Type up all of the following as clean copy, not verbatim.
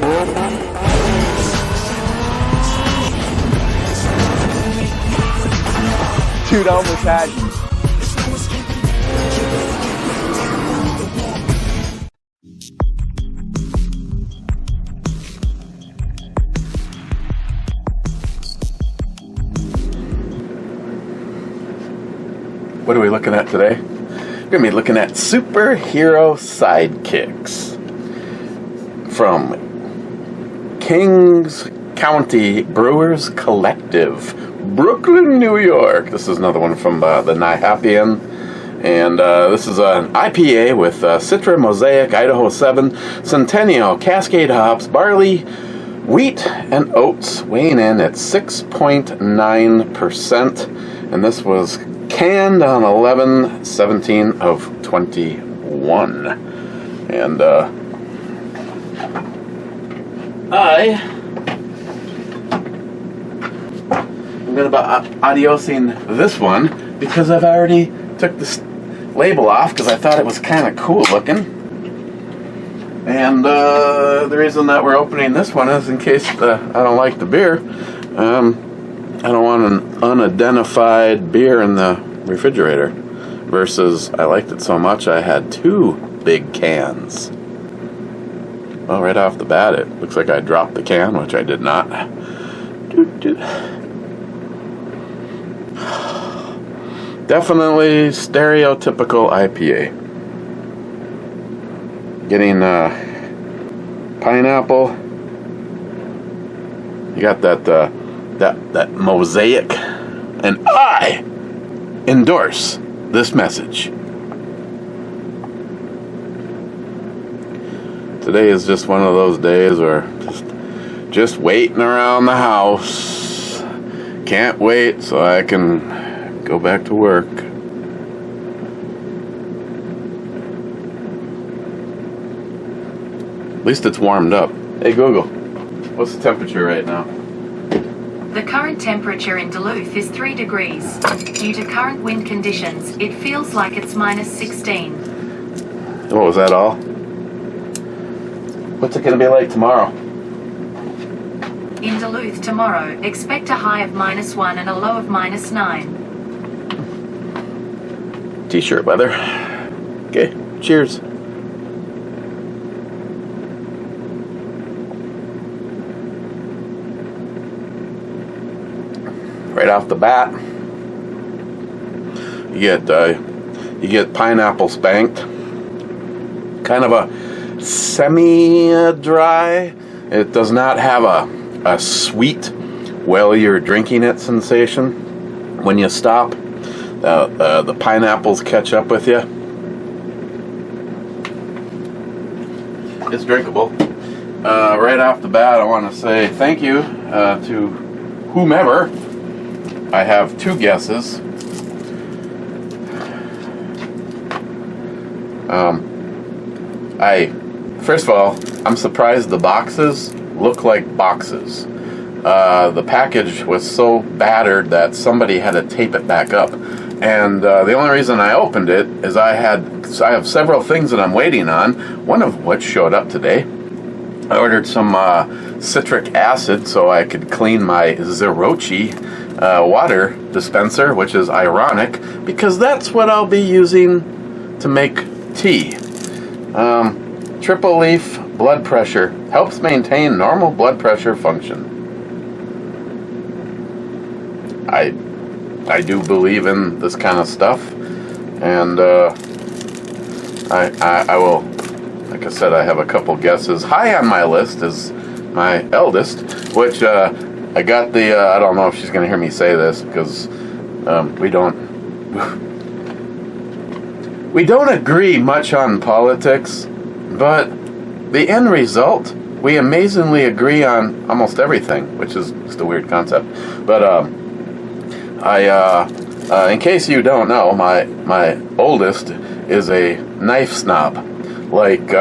Dude, I almost had you. What are we looking at today? We're going to be looking at superhero sidekicks from Kings County Brewers Collective, Brooklyn, New York. This is another one from the Battalion. And this is an IPA with Citra, Mosaic, Idaho 7, Centennial, Cascade hops, barley, wheat, and oats, weighing in at 6.9%. And this was canned on 11/17 of 21. And I'm going to be adiosing this one because I've already took this label off because I thought it was kind of cool looking. And the reason that we're opening this one is in case I don't like the beer. I don't want an unidentified beer in the refrigerator versus I liked it so much I had 2 big cans. Well, right off the bat it looks like I dropped the can, which I did not. Definitely stereotypical IPA. Getting pineapple. You got that mosaic, and I endorse this message. Today is just one of those days where just waiting around the house. Can't wait so I can go back to work. At least it's warmed up. Hey Google, what's the temperature right now? The current temperature in Duluth is 3 degrees. Due to current wind conditions, it feels like it's -16. What was that all? What's it going to be like tomorrow? In Duluth tomorrow, expect a high of -1 and a low of -9. T-shirt weather. Okay, cheers. Right off the bat, you get pineapple spanked. Kind of a semi-dry. It does not have a sweet while you're drinking it sensation. When you stop, the pineapples catch up with you. It's drinkable. Right off the bat, I want to say thank you to whomever. I have 2 guesses. First of all, I'm surprised the boxes look like boxes. The package was so battered that somebody had to tape it back up. And the only reason I opened it is I have several things that I'm waiting on, one of which showed up today. I ordered some citric acid so I could clean my Zerochi water dispenser, which is ironic because that's what I'll be using to make tea. Triple leaf blood pressure helps maintain normal blood pressure function. I do believe in this kind of stuff, and I will. Like I said, I have a couple guesses. High on my list is my eldest, which I got the. I don't know if she's going to hear me say this because we don't agree much on politics, but the end result, we amazingly agree on almost everything, which is just a weird concept. But in case you don't know, my oldest is a knife snob. Like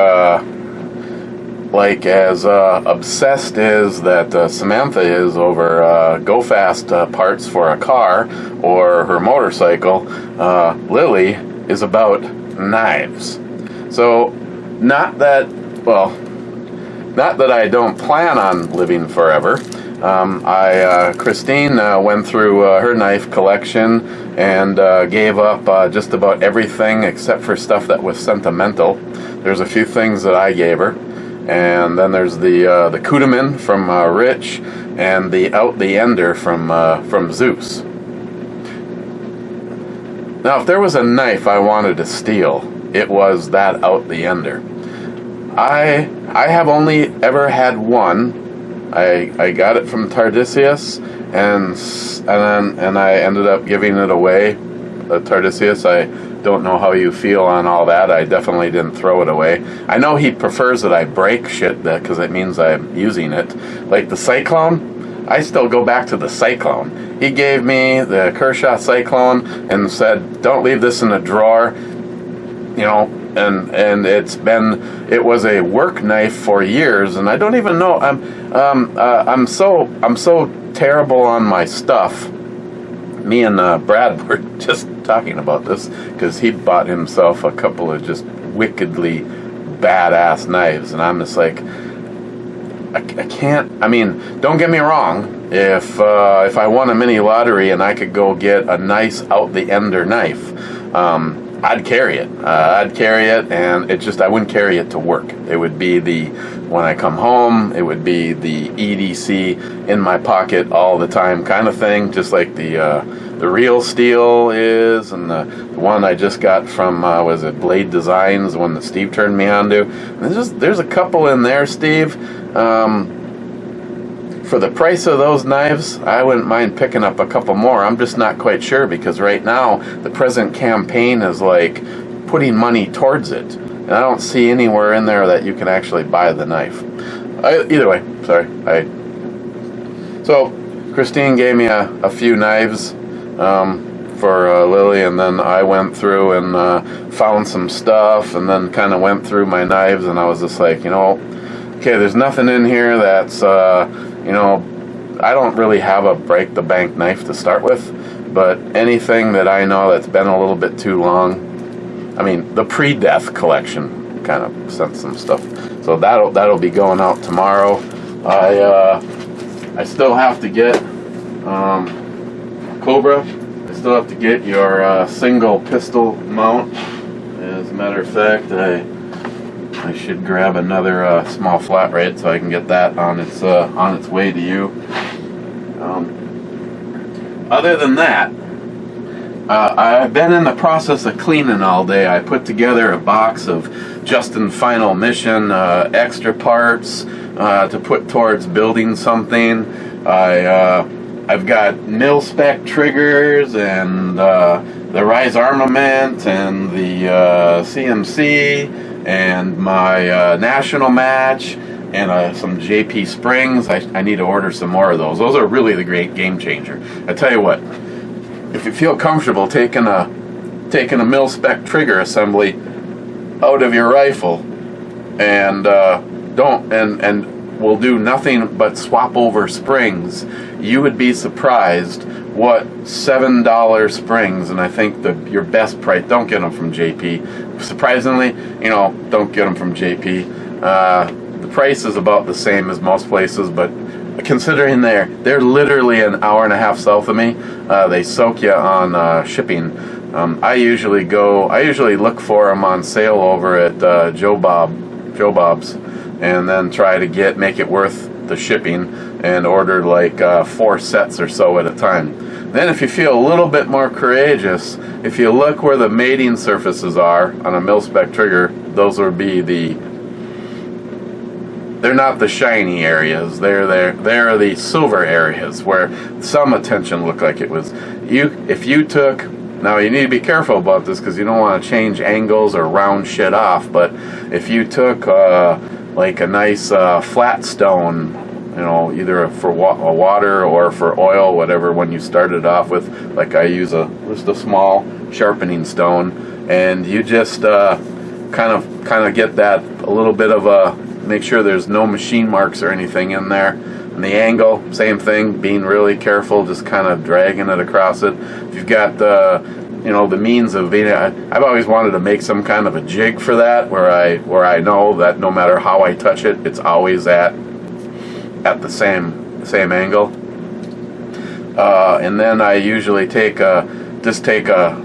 as obsessed is that Samantha is over go-fast parts for a car or her motorcycle, Lily is about knives. So, not that, well, not that I don't plan on living forever. Christine went through her knife collection and gave up just about everything except for stuff that was sentimental. There's a few things that I gave her, and then there's the Kudaman from Rich and the Out the Ender from Zeus. Now, if there was a knife I wanted to steal, it was that Out the Ender. I have only ever had one. I got it from Tardisius, and I ended up giving it away. Tardisius, I don't know how you feel on all that. I definitely didn't throw it away. I know he prefers that I break shit because it means I'm using it. Like the Cyclone, I still go back to the Cyclone. He gave me the Kershaw Cyclone and said, "Don't leave this in a drawer." And it was a work knife for years, and I don't even know. I'm so terrible on my stuff. Me and Brad were just talking about this because he bought himself a couple of just wickedly badass knives, and I'm just like, I can't. I mean, don't get me wrong. If I won a mini lottery and I could go get a nice Out the Ender knife, I'd carry it. And I wouldn't carry it to work. It would be when I come home, it would be the EDC in my pocket all the time kind of thing, just like the Real Steel is, and the one I just got from, was it Blade Designs, the one that Steve turned me on to. There's a couple in there, Steve. For the price of those knives, I wouldn't mind picking up a couple more. I'm just not quite sure because right now the present campaign is like putting money towards it, and I don't see anywhere in there that you can actually buy the knife. Either way, sorry. So Christine gave me a few knives for Lily, and then I went through and found some stuff, and then kind of went through my knives, and I was just like, okay, there's nothing in here that's I don't really have a break the bank knife to start with, but anything that I know that's been a little bit too long, I mean, the pre-death collection kind of sent some stuff, so that'll be going out tomorrow. I still have to get Cobra. I still have to get your single pistol mount. As a matter of fact, I should grab another small flat rate so I can get that on its way to you. Other than that, I've been in the process of cleaning all day. I put together a box of Justin Final Mission extra parts to put towards building something. I've got mil-spec triggers and the Rise Armament and the CMC and my national match and some JP springs. I need to order some more of those. Those are really the great game changer. I tell you what, if you feel comfortable taking a mil-spec trigger assembly out of your rifle and will do nothing but swap over springs, you would be surprised what $7 springs, and I think your best price, don't get them from JP. Surprisingly, don't get them from JP. The price is about the same as most places, but considering they're literally an hour and a half south of me, they soak you on shipping. I usually look for them on sale over at Joe Bob's, and then try to make it worth the shipping and order like 4 sets or so at a time. Then if you feel a little bit more courageous, if you look where the mating surfaces are on a mil-spec trigger, those would be they're not the shiny areas, they're the silver areas where some attention looked like it was. Now you need to be careful about this because you don't want to change angles or round shit off, but if you took like a nice flat stone, either for water or for oil, whatever, when you started off with, like I use just a small sharpening stone, and you just kind of get that a little bit of make sure there's no machine marks or anything in there. And the angle, same thing, being really careful, just kind of dragging it across it. If you've got the means of being. I've always wanted to make some kind of a jig for that, where I know that no matter how I touch it, it's always at the same angle. And then I usually take a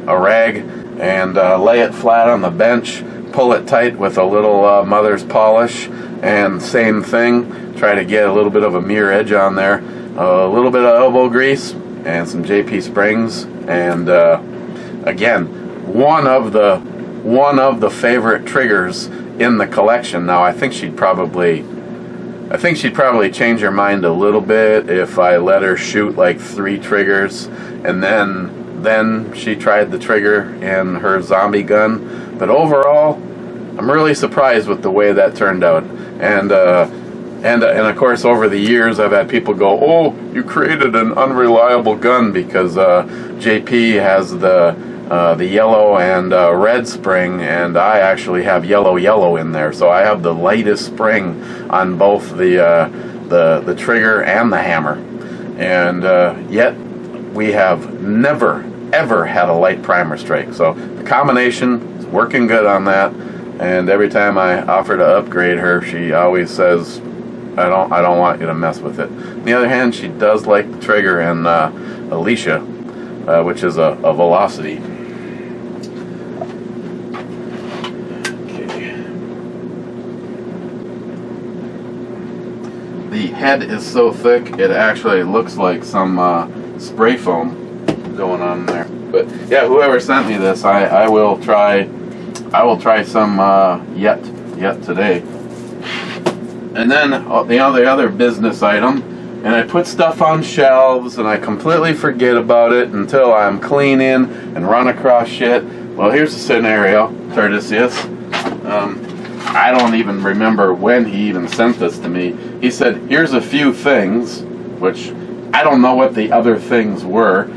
rag and lay it flat on the bench, pull it tight with a little mother's polish, and same thing. Try to get a little bit of a mirror edge on there, a little bit of elbow grease, and some JP springs, and again, one of the favorite triggers in the collection. Now, I think she'd probably change her mind a little bit if I let her shoot like 3 triggers, and then she tried the trigger in her zombie gun. But overall, I'm really surprised with the way that turned out. And of course, over the years, I've had people go, "Oh, you created an unreliable gun because JP has the yellow and red spring, and I actually have yellow in there, so I have the lightest spring on both the trigger and the hammer, and yet we have never ever had a light primer strike. So the combination is working good on that, and every time I offer to upgrade her, she always says, I don't want you to mess with it. On the other hand, she does like the trigger and Alicia, which is a velocity. Okay. The head is so thick it actually looks like some spray foam going on there. But yeah, whoever sent me this, I will try some yet today. And then the other business item, and I put stuff on shelves and I completely forget about it until I'm cleaning and run across shit. Well, here's the scenario, Tardisius. I don't even remember when he even sent this to me. He said, here's a few things, which I don't know what the other things were,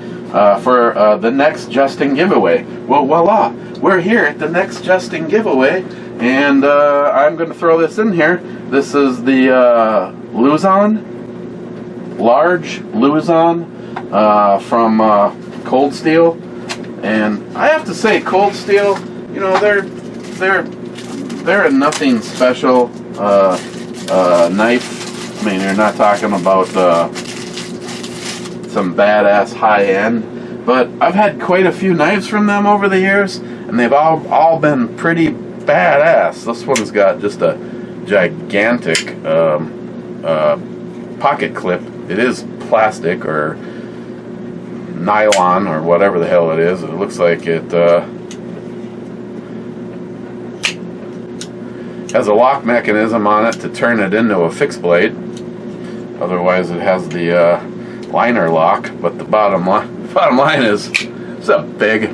for the next Justin giveaway. Well, voila, we're here at the next Justin giveaway, and I'm going to throw this in here. This is the Luzon, large Luzon from Cold Steel, and I have to say, Cold Steel, they're a nothing special knife. I mean, you're not talking about some badass high end, but I've had quite a few knives from them over the years, and they've all been pretty badass. This one's got just a gigantic pocket clip. It is plastic or nylon or whatever the hell it is. It looks like it has a lock mechanism on it to turn it into a fixed blade. Otherwise, it has the liner lock. But the bottom line is, it's a big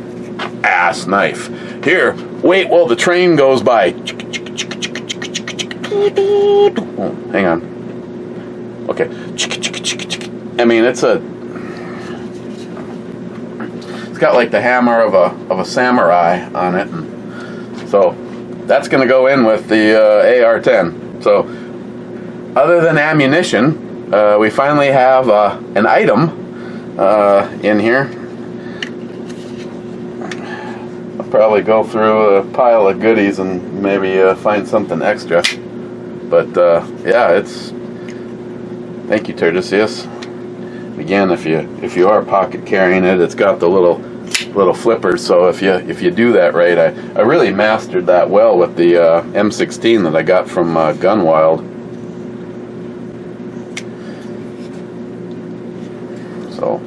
ass knife. Here, wait while the train goes by. Oh, hang on. Okay. I mean, it's got like the hammer of a samurai on it, and so that's going to go in with the AR-10. So, other than ammunition, we finally have an item in here. I'll probably go through a pile of goodies and maybe find something extra. But yeah, it's. Thank you, Tardisius. Again, if you are pocket carrying it, it's got the little flippers. So if you do that right, I really mastered that well with the M16 that I got from Gunwild. So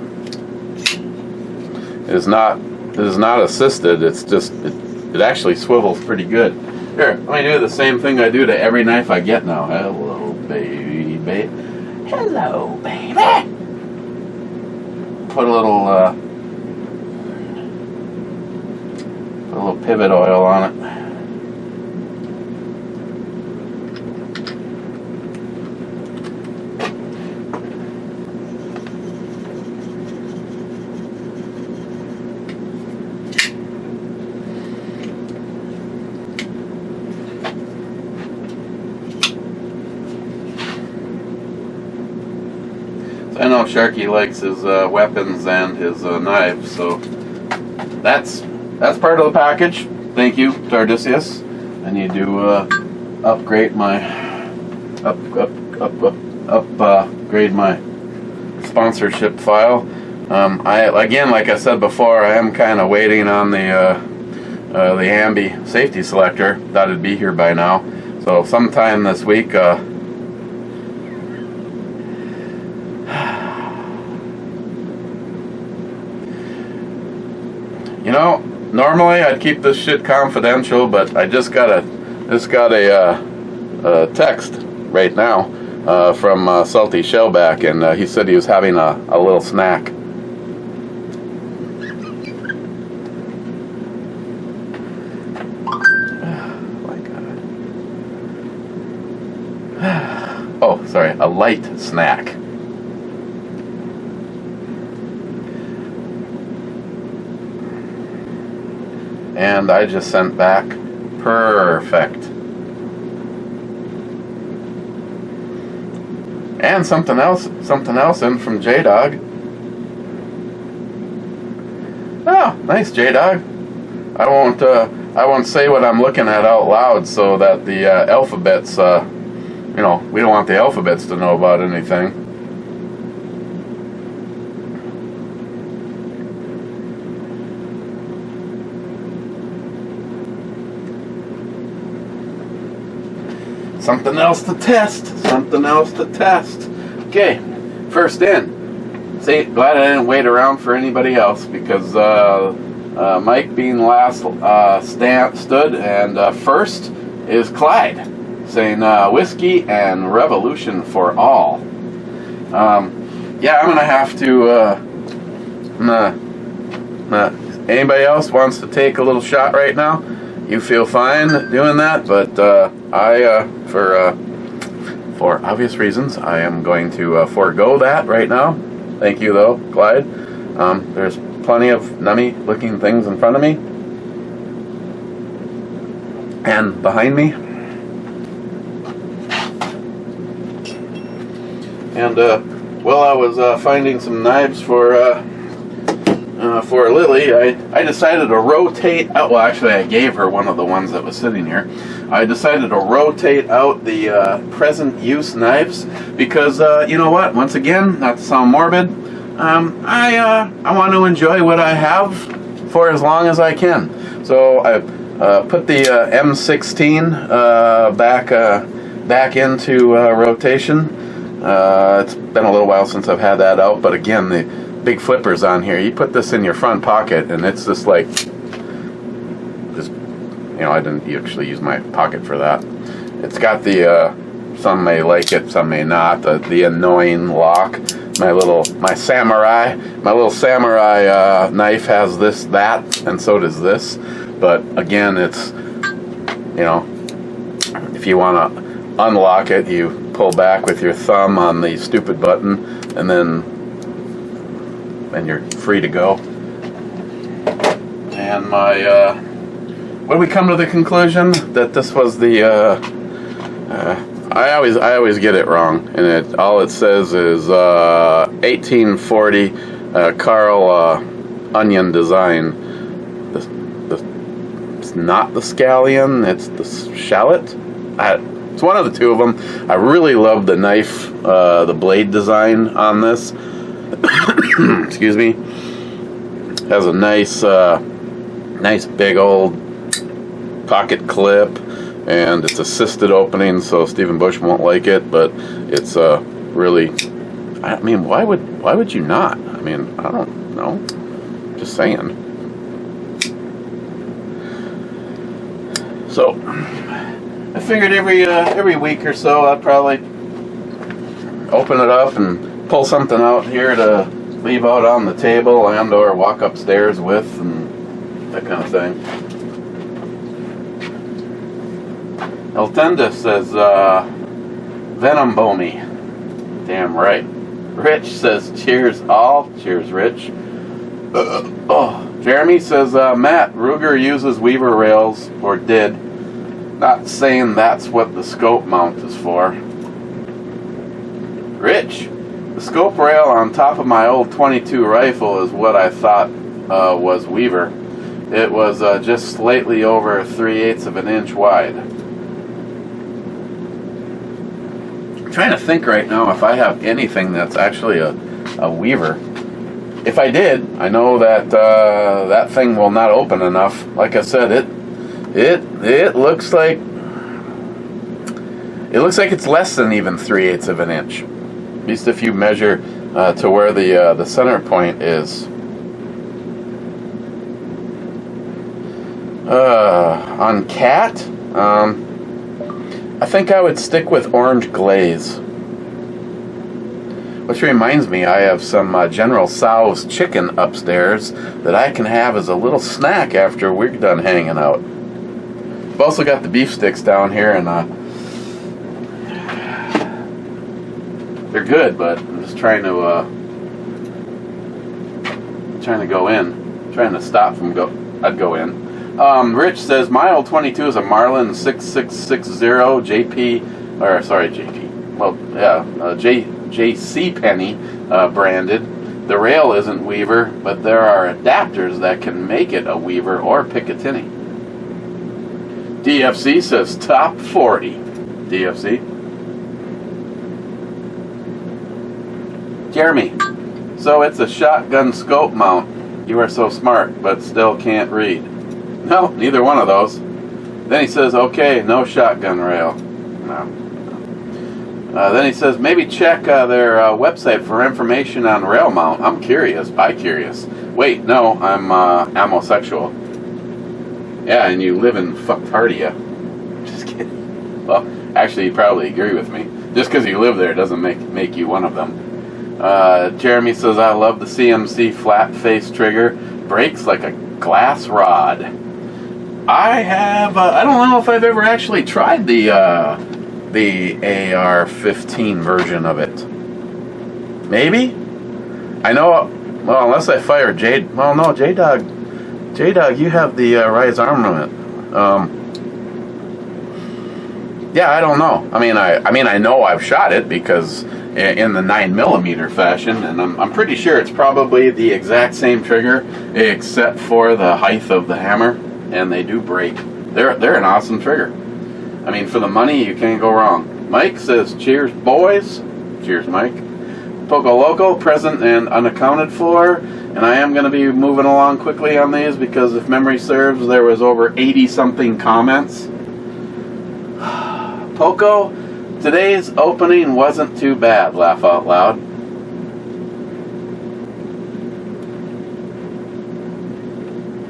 it is not assisted. It's just it actually swivels pretty good. Here, let me do the same thing I do to every knife I get now. Hello, baby. Hello, baby. Put a little pivot oil on it. I know Sharky likes his weapons and his knives, so that's part of the package. Thank you, Tardisius. I need to upgrade my upgrade my sponsorship file. Again, like I said before, I am kind of waiting on the Ambi safety selector. Thought it'd be here by now. So sometime this week. You know, normally I'd keep this shit confidential, but I just got a text right now from Salty Shellback, and he said he was having a little snack. Oh, sorry, a light snack. And I just sent back, perfect. And something else in from J-Dog. Oh, nice, J-Dog. I won't say what I'm looking at out loud so that the alphabets, we don't want the alphabets to know about anything. Something else to test. Okay, first in. Glad I didn't wait around for anybody else, because Mike being last stood, and first is Clyde, saying whiskey and revolution for all. Yeah, I'm gonna have to. Anybody else wants to take a little shot right now? You feel fine doing that, but for obvious reasons, I am going to forego that right now. Thank you, though, Clyde. There's plenty of nummy-looking things in front of me and behind me. And while I was finding some knives for Lily, I decided to rotate out. Well, actually, I gave her one of the ones that was sitting here. I decided to rotate out the present use knives because you know what? Once again, not to sound morbid, I want to enjoy what I have for as long as I can. So I put the M16 back into rotation. It's been a little while since I've had that out, but again, the big flippers on here. You put this in your front pocket, and it's just like, I didn't actually use my pocket for that. It's got the, some may like it, some may not, the annoying lock. My little samurai knife has that, and so does this. But again, it's, if you want to unlock it, you pull back with your thumb on the stupid button, and then you're free to go. And when we come to the conclusion that this was the, I always get it wrong, and all it says is 1840 Carl Onion design. It's not the scallion, it's the shallot. It's one of the two of them. I really love the knife, the blade design on this. Excuse me. Has a nice big old pocket clip, and it's assisted opening, so Stephen Bush won't like it. But it's really. I mean, why would you not? I mean, I don't know. Just saying. So, I figured every week or so I'd probably open it up and pull something out here to leave out on the table and or walk upstairs with, and that kind of thing. Eltenda says, Venom Bomy. Damn right. Rich says, cheers all. Cheers, Rich. Jeremy says, Matt, Ruger uses Weaver rails, or did. Not saying that's what the scope mount is for. Rich, the scope rail on top of my old .22 rifle is what I thought was Weaver. it was just slightly over 3/8 of an inch wide. I'm trying to think right now if I have anything that's actually a weaver. If I did, I know that that thing will not open enough. Like I said, it looks like it's less than even 3/8 of an inch. At least if you measure to where the center point is. On cat, I think I would stick with orange glaze. Which reminds me, I have some General Tso's chicken upstairs that I can have as a little snack after we're done hanging out. I've also got the beef sticks down here, and they're good, but I'm just trying to go in, trying to stop from I'd go in. Rich says my old 22 is a Marlin 6660 JP, or sorry JP. Well, yeah, JC Penny branded. The rail isn't Weaver, but there are adapters that can make it a Weaver or Picatinny. DFC says top 40. DFC. Jeremy, so it's a shotgun scope mount. You are so smart, but still can't read. No, neither one of those. Then he says, okay, no shotgun rail. No. Then he says, maybe check their website for information on rail mount. I'm curious, bi-curious. Wait, no, I'm amosexual. Yeah, and you live in Fucktardia. Just kidding. Well, actually, you probably agree with me. Just because you live there doesn't make you one of them. Jeremy says, I love the CMC flat face trigger. Breaks like a glass rod. I have, I don't know if I've ever actually tried the AR-15 version of it. Maybe? I know, well, unless I fire J-Dog, you have the Rise armament. Yeah, I don't know. I mean, I know I've shot it because in the 9mm fashion, and I'm pretty sure it's probably the exact same trigger, except for the height of the hammer, and they do break. They're an awesome trigger. I mean, for the money, you can't go wrong. Mike says, cheers, boys. Cheers, Mike. Poco Loco, present and unaccounted for. And I am going to be moving along quickly on these because if memory serves, there was over 80-something comments. Poco, today's opening wasn't too bad, laugh out loud.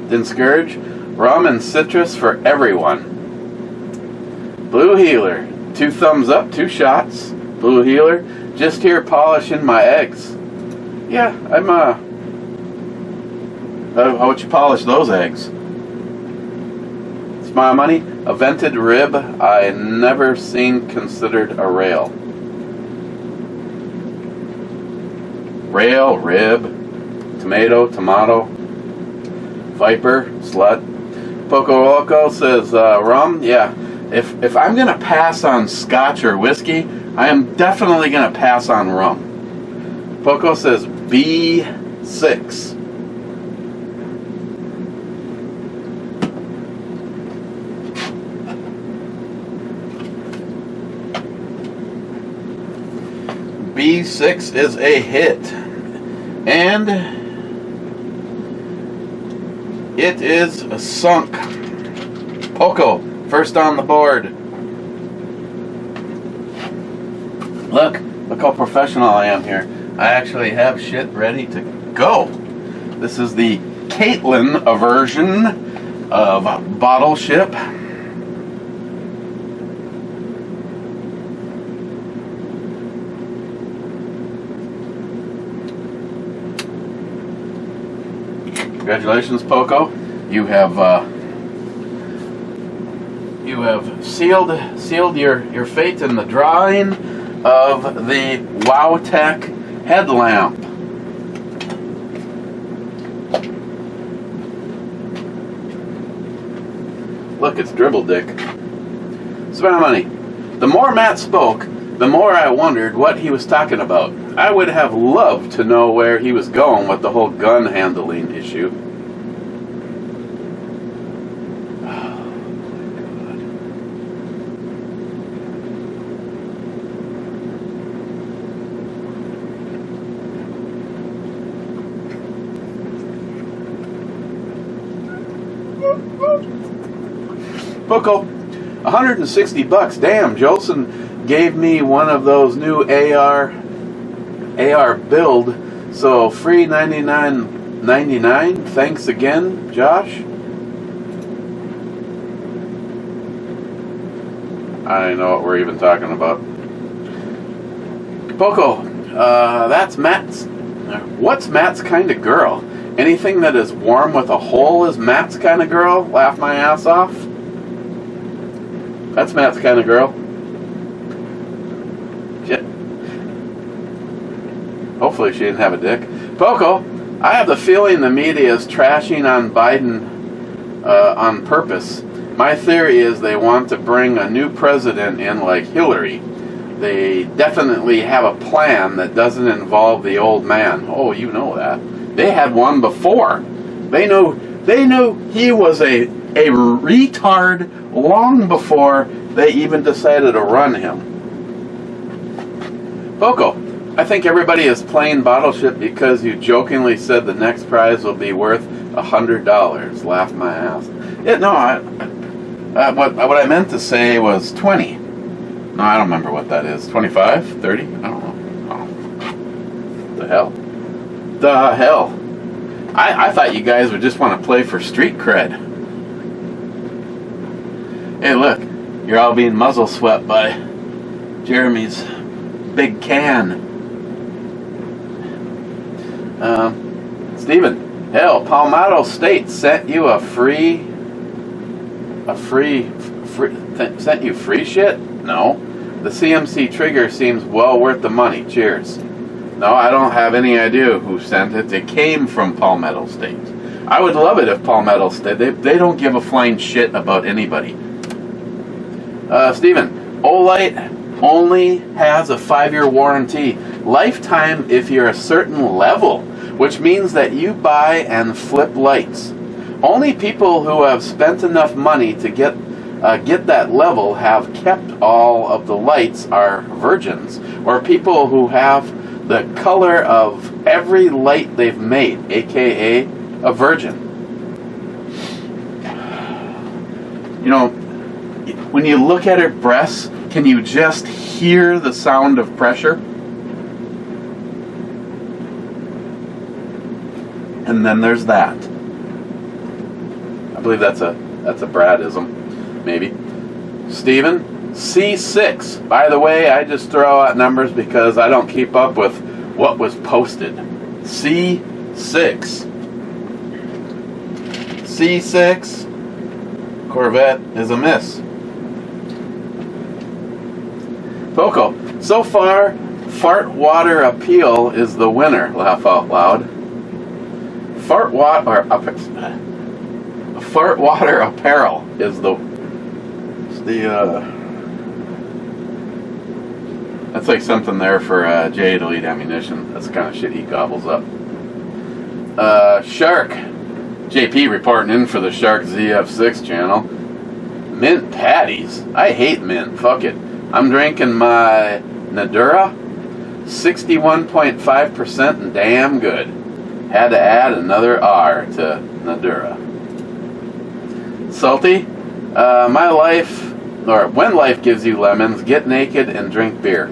Then Scourge, rum and citrus for everyone. Blue Healer, 2 thumbs up, 2 shots. Blue Healer, just here polishing my eggs. Yeah, I'm how would you polish those eggs? Smile Money, a vented rib I never seen considered a rail. Rail, rib, tomato, viper, slut. Poco Loco says, rum, yeah. If I'm going to pass on scotch or whiskey, I am definitely going to pass on rum. Poco says B6. B6 is a hit. And it is sunk. Poco, first on the board. Look how professional I am here. I actually have shit ready to go. This is the Caitlin version of Bottle Ship. Congratulations, Poco. You have sealed your fate in the drawing of the WowTech headlamp. Look, it's Dribble Dick. Smile Money. The more Matt spoke, the more I wondered what he was talking about. I would have loved to know where he was going with the whole gun handling issue. Poco, 160 bucks. Damn, Jolson gave me one of those new AR build, so free 99.99. Thanks again, Josh. I don't know what we're even talking about. Poco, that's Matt's. What's Matt's kind of girl? Anything that is warm with a hole is Matt's kind of girl? Laugh my ass off. That's Matt's kind of girl. Shit. Hopefully she didn't have a dick. Poco, I have the feeling the media is trashing on Biden on purpose. My theory is they want to bring a new president in like Hillary. They definitely have a plan that doesn't involve the old man. Oh, you know that. They had one before. They knew he was a retard long before they even decided to run him. Poco, I think everybody is playing Battleship because you jokingly said the next prize will be worth $100. Laugh my ass. Yeah, no, what I meant to say was 20. No, I don't remember what that is. 25? 30? I don't know. Oh. The hell? The hell? I thought you guys would just want to play for street cred. Hey, look. You're all being muzzle swept by Jeremy's big can. Steven, hell, Palmetto State sent you sent you free shit? No. The CMC trigger seems well worth the money. Cheers. No, I don't have any idea who sent it. It came from Palmetto State. I would love it if Palmetto State, they don't give a flying shit about anybody. Steven, Olight only has a 5-year warranty. Lifetime if you're a certain level, which means that you buy and flip lights. Only people who have spent enough money to get that level have kept all of the lights are virgins, or people who have the color of every light they've made, aka a virgin. You know, when you look at her breasts, can you just hear the sound of pressure? And then there's that. I believe that's a Bradism. Maybe. Steven, C6. By the way, I just throw out numbers because I don't keep up with what was posted. C6. C6. Corvette is a miss. Poco, so far, Fart Water Appeal is the winner. Laugh out loud. Fart Water Apparel is that's like something there for Jay to lead ammunition. That's the kind of shit he gobbles up. Shark. JP reporting in for the Shark ZF6 channel. Mint patties. I hate mint. Fuck it. I'm drinking my Nadura. 61.5% and damn good. Had to add another R to Nadura. Salty. My life, or when life gives you lemons, get naked and drink beer.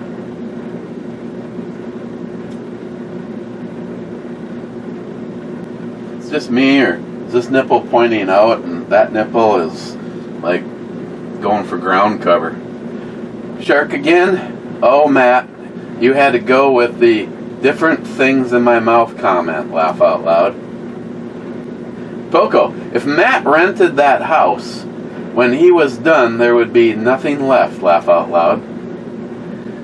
It's just me, or is this nipple pointing out and that nipple is like going for ground cover? Shark again? Oh, Matt, you had to go with the different things in my mouth comment. Laugh out loud. Poco, if Matt rented that house, when he was done, there would be nothing left. Laugh out loud.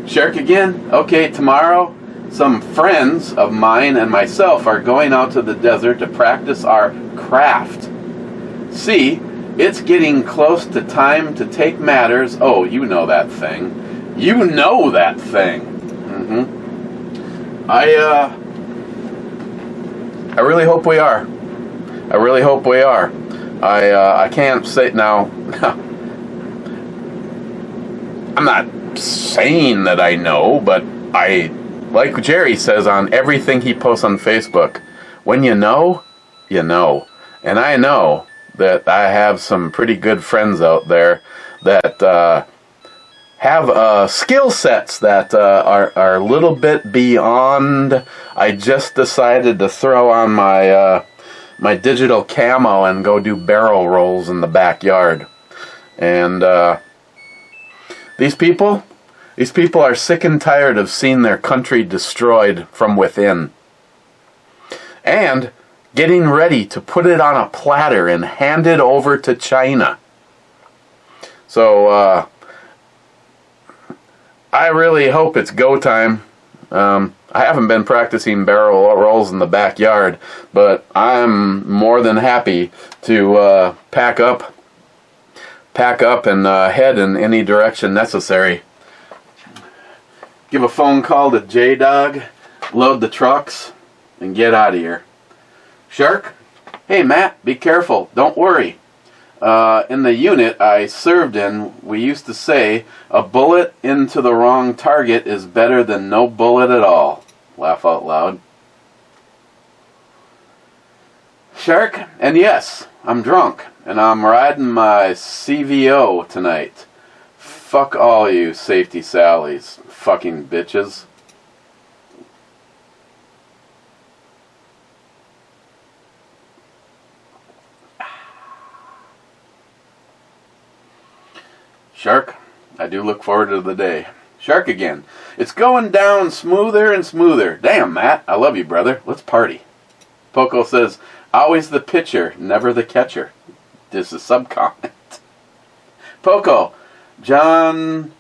Shark again? Okay, tomorrow, some friends of mine and myself are going out to the desert to practice our craft. See, it's getting close to time to take matters. Oh, you know that thing. You know that thing. I really hope we are. I really hope we are. I can't say now. I'm not saying that I know, but I, like Jerry says on everything he posts on Facebook, when you know, you know. And I know that I have some pretty good friends out there that have skill sets that are a little bit beyond. I just decided to throw on my my digital camo and go do barrel rolls in the backyard. And these people are sick and tired of seeing their country destroyed from within, and getting ready to put it on a platter and hand it over to China. So I really hope it's go time. I haven't been practicing barrel rolls in the backyard, but I'm more than happy to pack up and head in any direction necessary. Give a phone call to J-Dog, load the trucks, and get out of here. Shark? Hey Matt, be careful, don't worry. In the unit I served in, we used to say, a bullet into the wrong target is better than no bullet at all. Laugh out loud. Shark, and yes, I'm drunk, and I'm riding my CVO tonight. Fuck all you safety Sallies, fucking bitches. Shark, I do look forward to the day. Shark again. It's going down smoother and smoother. Damn, Matt, I love you, brother. Let's party. Poco says, always the pitcher, never the catcher. This is a sub-comment. Poco, John,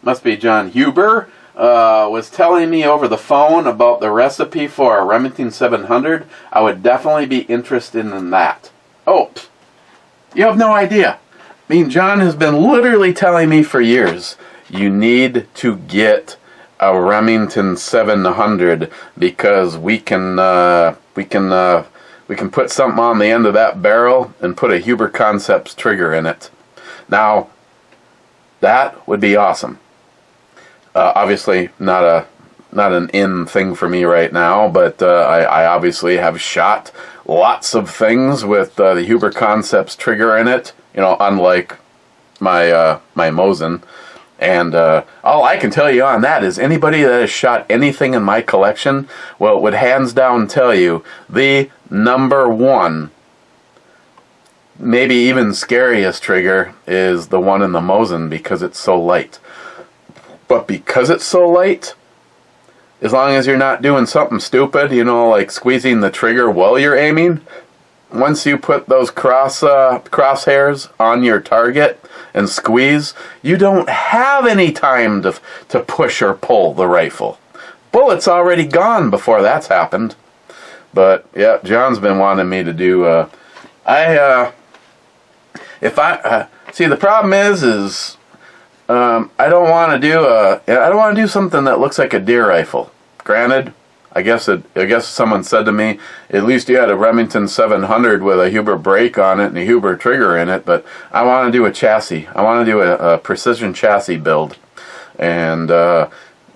must be John Huber, was telling me over the phone about the recipe for a Remington 700. I would definitely be interested in that. Oh, you have no idea. I mean, John has been literally telling me for years, you need to get a Remington 700 because we can put something on the end of that barrel and put a Huber Concepts trigger in it. Now, that would be awesome. Obviously, not an in thing for me right now, but I obviously have shot lots of things with the Huber Concepts trigger in it. You know, unlike my Mosin. And all I can tell you on that is anybody that has shot anything in my collection, well, would hands down tell you the number one, maybe even scariest trigger is the one in the Mosin because it's so light. But because it's so light, as long as you're not doing something stupid, you know, like squeezing the trigger while you're aiming, once you put those crosshairs on your target and squeeze, you don't have any time to push or pull the rifle. Bullet's already gone before that's happened. But yeah, John's been wanting me to do. See, the problem is I don't want to do something that looks like a deer rifle. Granted, I guess someone said to me, at least you had a Remington 700 with a Huber brake on it and a Huber trigger in it, but I want to do a chassis. I want to do a precision chassis build, and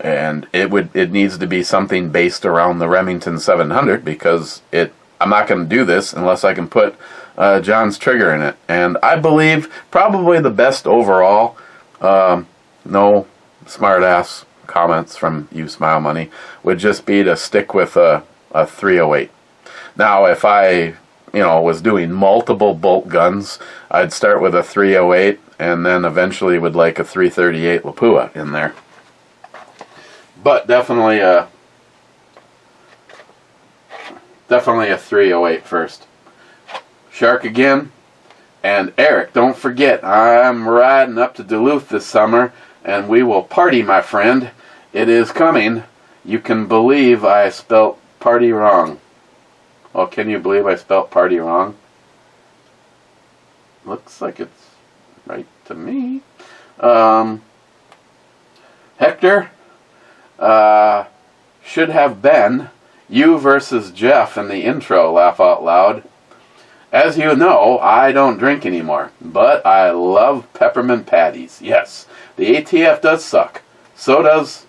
it needs to be something based around the Remington 700 because I'm not going to do this unless I can put John's trigger in it. And I believe probably the best overall, no smart ass comments from you, Smile Money, would just be to stick with a 308. Now, if I was doing multiple bolt guns, I'd start with a 308 and then eventually would like a 338 Lapua in there. But definitely a 308 first. Shark again. And Eric, don't forget, I'm riding up to Duluth this summer, and we will party, my friend. It is coming. You can believe I spelt party wrong. Well, can you believe I spelt party wrong? Looks like it's right to me. Hector, should have been you versus Jeff in the intro, laugh out loud. As you know, I don't drink anymore, but I love peppermint patties. Yes, the ATF does suck. So does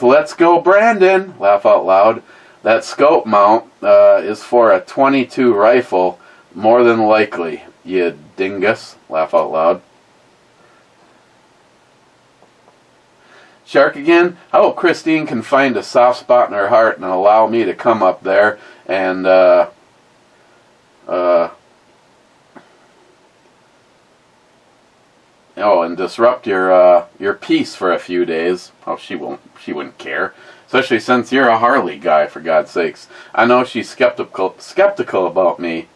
Let's Go Brandon, laugh out loud. That scope mount is for a .22 rifle More than likely, you dingus. Laugh out loud. Shark again? How Christine can find a soft spot in her heart and allow me to come up there and and disrupt your peace for a few days. Oh, she wouldn't care. Especially since you're a Harley guy, for God's sakes. I know she's skeptical about me.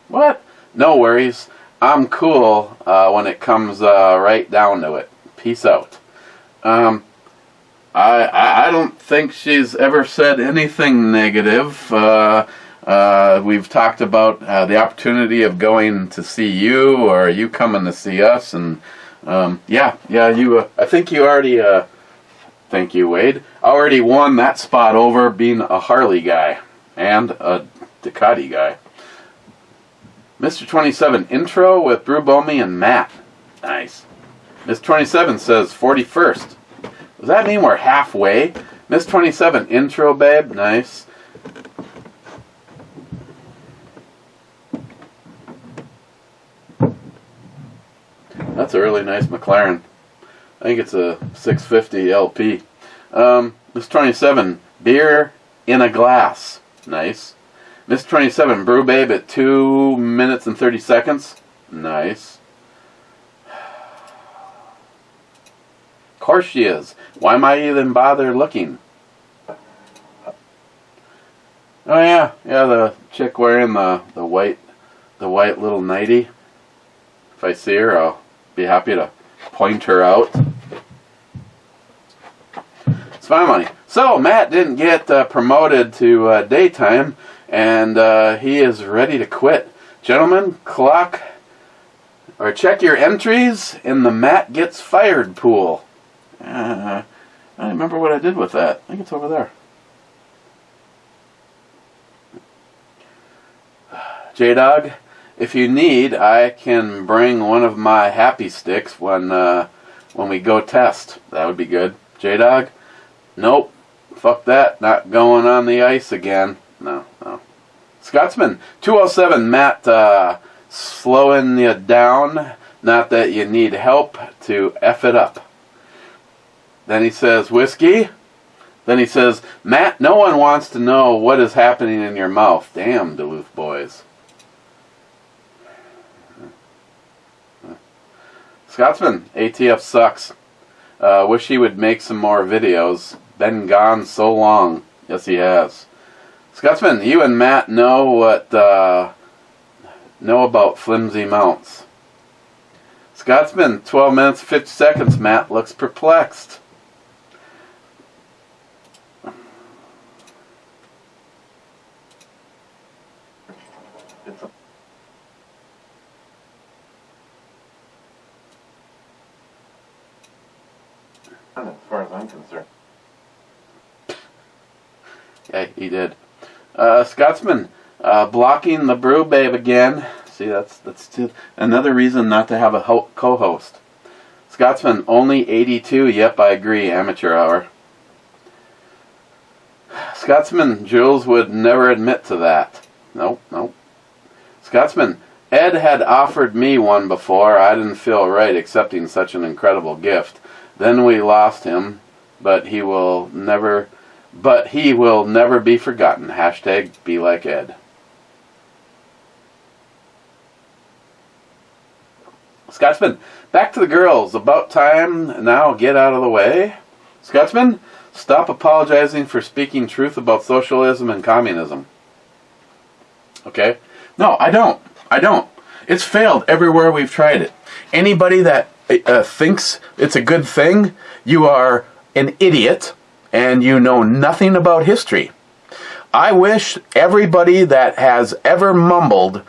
What? No worries. I'm cool when it comes right down to it. Peace out. I don't think she's ever said anything negative. We've talked about the opportunity of going to see you, or you coming to see us, and you. I think you already. Thank you, Wade. Already won that spot over being a Harley guy and a Ducati guy. Mr. 27 intro with Brew Bomey and Matt. Nice. Miss 27 says 41st. Does that mean we're halfway? Miss 27 intro, babe. Nice. That's a really nice McLaren. I think it's a 650 LP. Miss 27 beer in a glass. Nice. Miss 27 brew babe at 2 minutes and 30 seconds. Nice. Of course she is. Why am I even bother looking? Oh yeah, the chick wearing the white little nightie. If I see her, I'll be happy to point her out. It's my money. So Matt didn't get promoted to daytime, and he is ready to quit. Gentlemen, check your entries in the Matt Gets Fired pool. I don't remember what I did with that. I think it's over there. J-Dog, if you need, I can bring one of my happy sticks when we go test. That would be good. J-Dog? Nope. Fuck that. Not going on the ice again. No. Scotsman, 207, Matt, slowing you down. Not that you need help to F it up. Then he says, whiskey? Then he says, Matt, no one wants to know what is happening in your mouth. Damn, Duluth boys. Scotsman, ATF sucks. Wish he would make some more videos. Been gone so long. Yes, he has. Scotsman, you and Matt know about flimsy mounts. Scotsman, 12 minutes, 50 seconds. Matt looks perplexed. As far as I'm concerned. Yeah, he did. Scotsman, blocking the brew babe again. See, that's another reason not to have a co-host. Scotsman, only 82. Yep, I agree. Amateur hour. Scotsman, Jules would never admit to that. Nope. Scotsman, Ed had offered me one before. I didn't feel right accepting such an incredible gift. Then we lost him, but he will never be forgotten. Hashtag be like Ed. Scotsman, back to the girls. About time now. Get out of the way. Scotsman, stop apologizing for speaking truth about socialism and communism. Okay? No, I don't. It's failed everywhere we've tried it. Anybody that thinks it's a good thing, you are an idiot and you know nothing about history. I wish everybody that has ever mumbled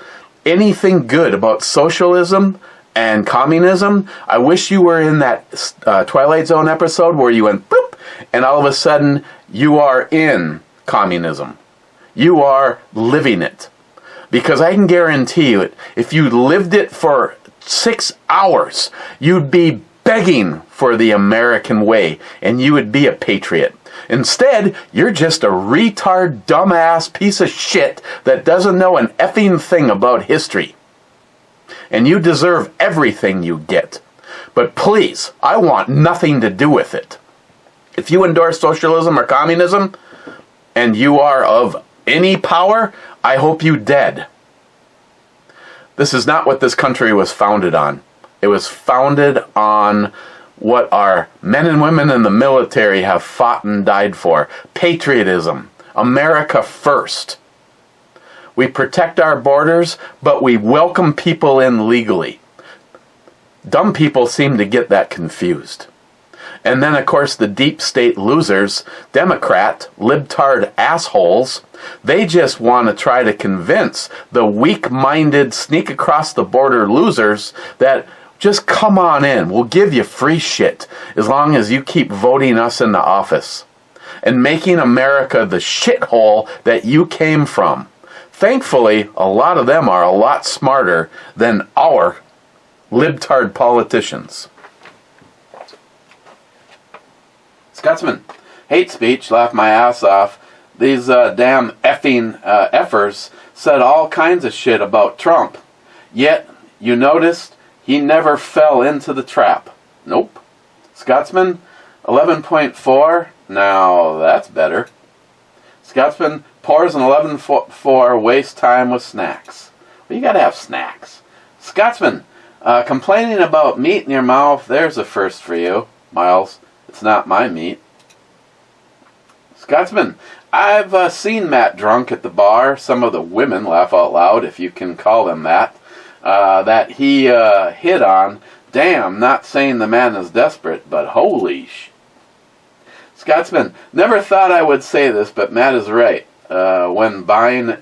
anything good about socialism and communism, I wish you were in that Twilight Zone episode where you went boop, and all of a sudden you are in communism. You are living it. Because I can guarantee you, if you lived it for 6 hours, you'd be begging for the American way, and you would be a patriot. Instead, you're just a retard, dumbass piece of shit that doesn't know an effing thing about history. And you deserve everything you get. But please, I want nothing to do with it. If you endorse socialism or communism, and you are of any power, I hope you dead. This is not what this country was founded on. It was founded on what our men and women in the military have fought and died for. Patriotism. America first. We protect our borders, but we welcome people in legally. Dumb people seem to get that confused. And then, of course, the deep state losers, Democrat, libtard assholes, they just want to try to convince the weak-minded, sneak-across-the-border losers that just come on in. We'll give you free shit as long as you keep voting us into office and making America the shithole that you came from. Thankfully, a lot of them are a lot smarter than our libtard politicians. Scotsman, hate speech, laugh my ass off. These damn effing effers said all kinds of shit about Trump. Yet, you noticed he never fell into the trap. Nope. Scotsman, 11.4. Now, that's better. Scotsman pours an 11.4, waste time with snacks. Well, you gotta have snacks. Scotsman, complaining about meat in your mouth, there's a first for you. Miles, it's not my meat. Scotsman, I've seen Matt drunk at the bar. Some of the women, laugh out loud if you can call them that he hit on. Damn, not saying the man is desperate, but holy sh... Scotsman, never thought I would say this, but Matt is right. When buying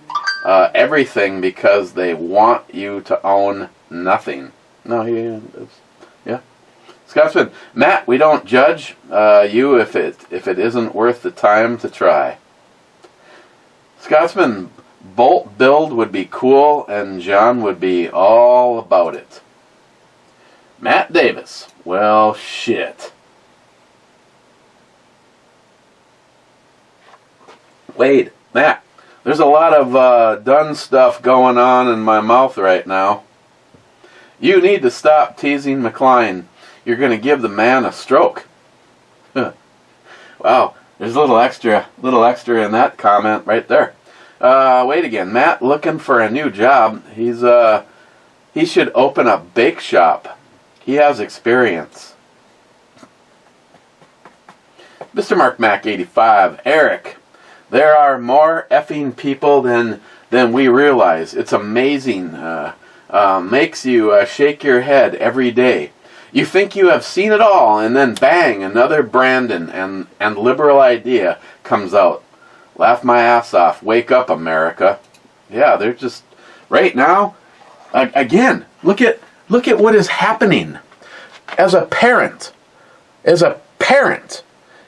everything because they want you to own nothing. No, yeah. Scotsman, Matt, we don't judge you if it isn't worth the time to try. Scotsman, Bolt build would be cool, and John would be all about it. Matt Davis, well, shit. Wade, Matt, there's a lot of done stuff going on in my mouth right now. You need to stop teasing McLean. You're going to give the man a stroke. Wow, there's a little extra in that comment right there. Wait again, Matt looking for a new job. He should open a bake shop. He has experience. Mr. Mark Mac 85, Eric, there are more effing people than we realize. It's amazing. Makes you shake your head every day. You think you have seen it all, and then bang, another Brandon and liberal idea comes out. Laugh my ass off. Wake up, America. Yeah, they're just right now. Again, look at what is happening. As a parent,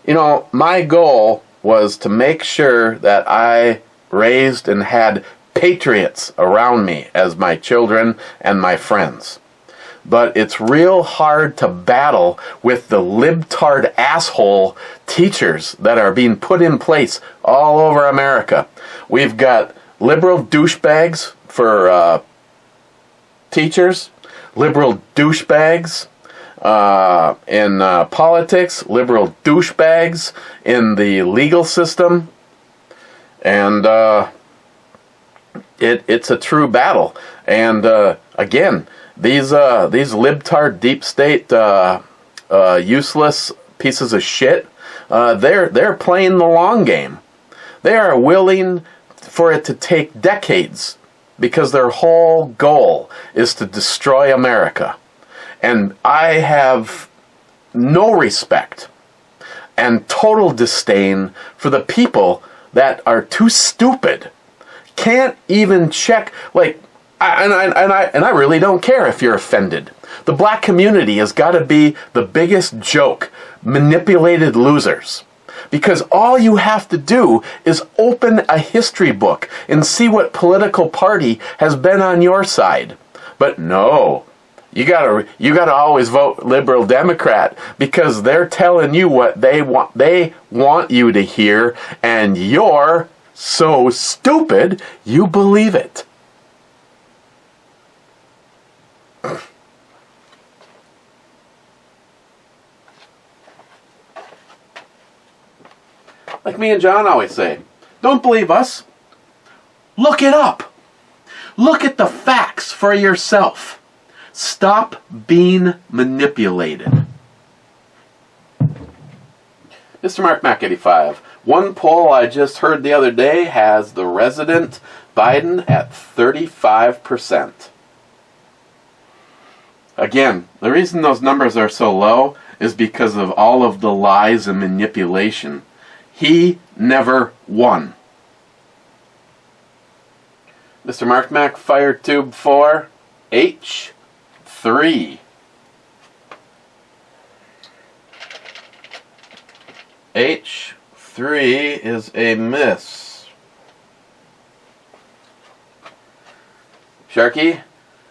you know, my goal was to make sure that I raised and had patriots around me as my children and my friends. But it's real hard to battle with the libtard asshole teachers that are being put in place all over America. We've got liberal douchebags for teachers, liberal douchebags in politics, liberal douchebags in the legal system, and it's a true battle. And again, these libtard deep state useless pieces of shit, they're playing the long game. They are willing for it to take decades because their whole goal is to destroy America. And I have no respect and total disdain for the people that are too stupid, can't even check, like, and I really don't care if you're offended. The black community has got to be the biggest joke, manipulated losers. Because all you have to do is open a history book and see what political party has been on your side. But no, You gotta always vote Liberal Democrat because they're telling you what they want you to hear, and you're so stupid you believe it. Like me and John always say, don't believe us. Look it up. Look at the facts for yourself. Stop being manipulated. Mr. Mark Mac 85. One poll I just heard the other day has the resident Biden at 35%. Again, the reason those numbers are so low is because of all of the lies and manipulation. He never won. Mr. Mark Mac, fire tube 4, H3. H3 is a miss. Sharky,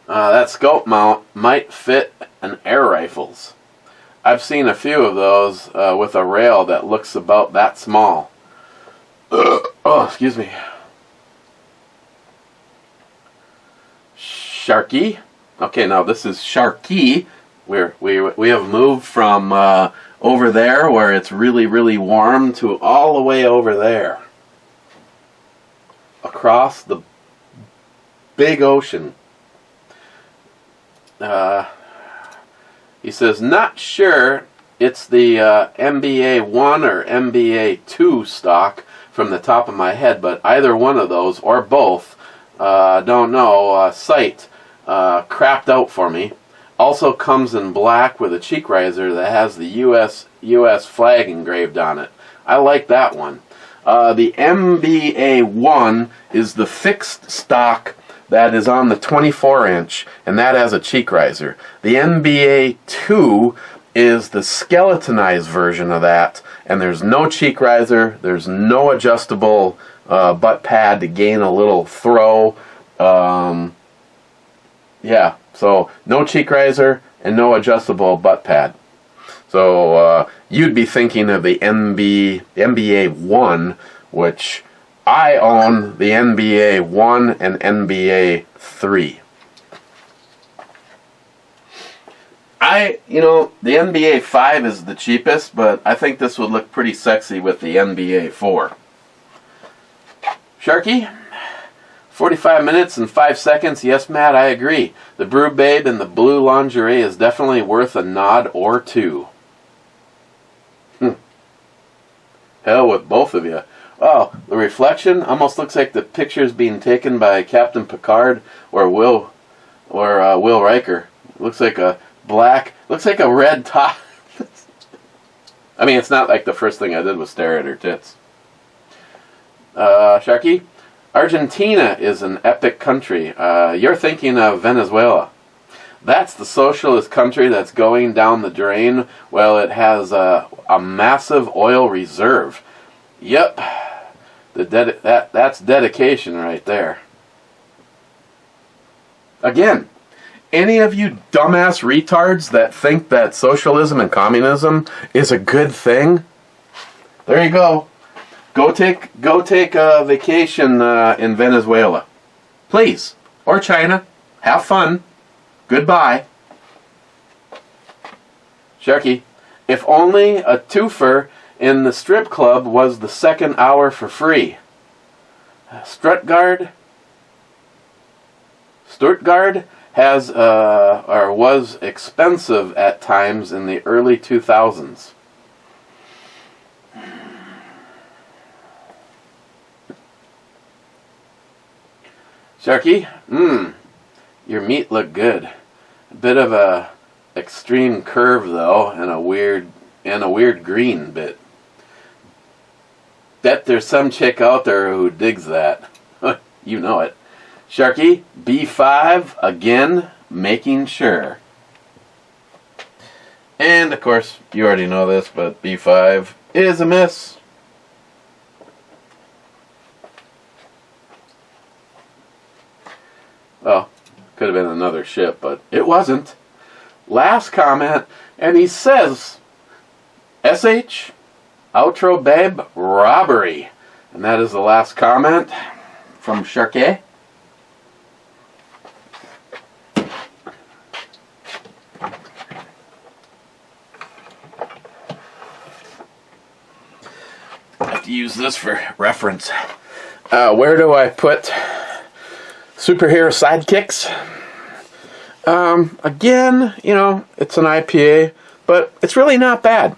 that scope mount might fit an air rifles. I've seen a few of those with a rail that looks about that small. Oh, excuse me. Sharky. Okay, now this is Sharky. We have moved from over there where it's really, really warm to all the way over there. Across the big ocean. He says, not sure it's the MBA 1 or MBA 2 stock from the top of my head, but either one of those or both, don't know, site crapped out for me. Also comes in black with a cheek riser that has the US flag engraved on it. I like that one. The MBA 1 is the fixed stock that is on the 24-inch, and that has a cheek riser. The NBA 2 is the skeletonized version of that, and there's no cheek riser, there's no adjustable butt pad to gain a little throw. Yeah, so no cheek riser and no adjustable butt pad. So you'd be thinking of the NBA 1, which I own the NBA 1 and NBA 3. The NBA 5 is the cheapest, but I think this would look pretty sexy with the NBA 4. Sharky, 45 minutes and 5 seconds. Yes, Matt, I agree. The Brew Babe in the blue lingerie is definitely worth a nod or two. Hell with both of you. Oh, the reflection almost looks like the picture's being taken by Captain Picard or Will Riker. Looks like a red top. I mean, it's not like the first thing I did was stare at her tits. Sharky, Argentina is an epic country. You're thinking of Venezuela. That's the socialist country that's going down the drain. Well, it has a massive oil reserve. Yep, that's dedication right there. Again, any of you dumbass retards that think that socialism and communism is a good thing, there you go. Go take a vacation in Venezuela, please, or China. Have fun. Goodbye. Sharky, if only a twofer in the strip club was the second hour for free. Stuttgart has or was expensive at times in the early 2000s. Sharky, your meat looked good. A bit of a extreme curve though, and a weird green bit. Bet there's some chick out there who digs that. You know it. Sharky, B5 again, making sure. And of course, you already know this, but B5 is a miss. Well, could have been another ship, but it wasn't. last comment, and he says, SH, outro babe, robbery. And that is the last comment from Sharkey. I have to use this for reference. Where do I put superhero sidekicks? Again, it's an IPA, but it's really not bad.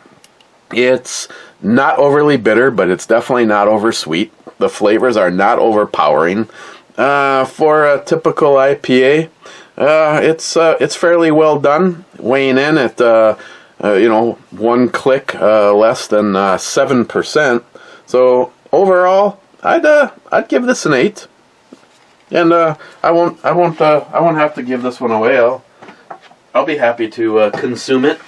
It's not overly bitter, but it's definitely not oversweet. The flavors are not overpowering. For a typical IPA, it's fairly well done. Weighing in at 1 click less than 7%. So overall, I'd give this an 8. And I won't have to give this one away. I'll be happy to consume it.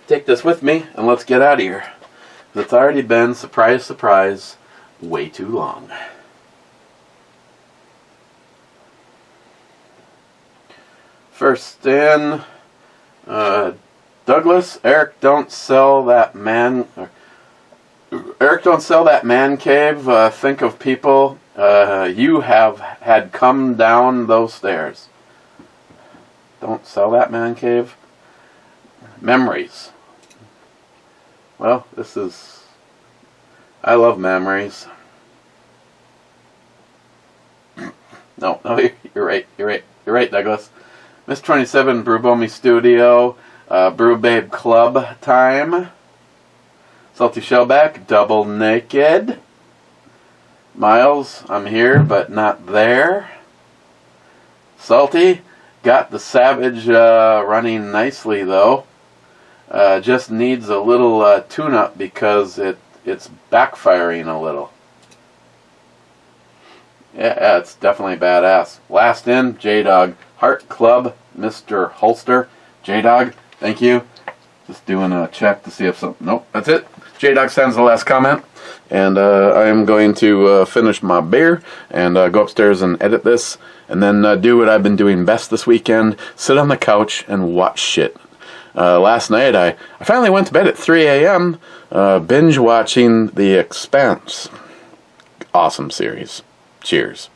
Take this with me and let's get out of here. It's already been, surprise, surprise, way too long. First in, Douglas, Eric, don't sell that man. Eric, don't sell that man cave. Think of people you have had come down those stairs. Don't sell that man cave. Memories. Well, I love memories. No, you're right, Douglas. Miss 27, Brewbomi Studio, Brew Babe Club time. Salty Shellback, Double Naked. Miles, I'm here, but not there. Salty, got the Savage running nicely, though. Just needs a little tune-up because it's backfiring a little. Yeah, it's definitely badass. Last in, J-Dog. Heart Club, Mr. Holster. J-Dog, thank you. Just doing a check to see if something... Nope, that's it. J-Dog sends the last comment. And I am going to finish my beer and go upstairs and edit this. And then do what I've been doing best this weekend. Sit on the couch and watch shit. Last night I finally went to bed at 3 a.m. Binge watching The Expanse. Awesome series. Cheers.